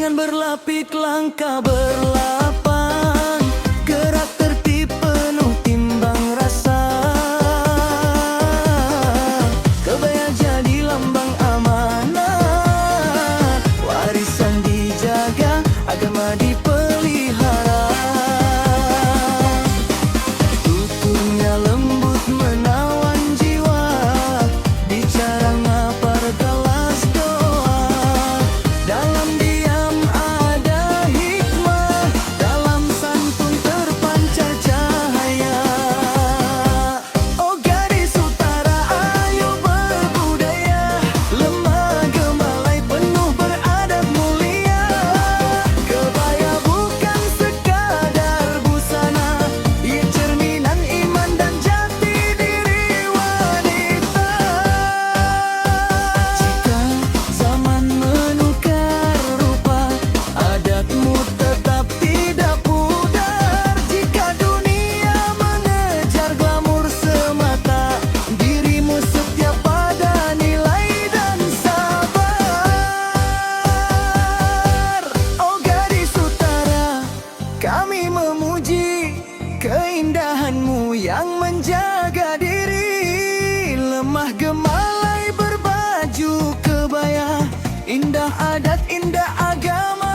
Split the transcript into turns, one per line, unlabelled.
Dengan berlapik langkah berlapang, gerak tertib penuh timbang rasa. Kebaya jadi lambang amanah, warisan dijaga, agama dipelihara. Tuturnya lembut menawan jiwa, bicara ngapar gelas doa. Dalam diam ada hikmah, dalam santun terpancar cahaya. Oh gadis utara ayo berbudaya, lemah gemalai penuh beradab mulia. Kebaya bukan sekadar busana, ia cerminan iman dan jati diri wanita. Jika zaman menukar rupa, adatmu tetap tidak pudar. Jika dunia mengejar glamur semata, dirimu setia pada nilai dan sabar. Oh gadis utara, kami memuji keindahanmu yang menjaga diri. Lemah gemalai berbaju kebaya, indah adat, indah agama.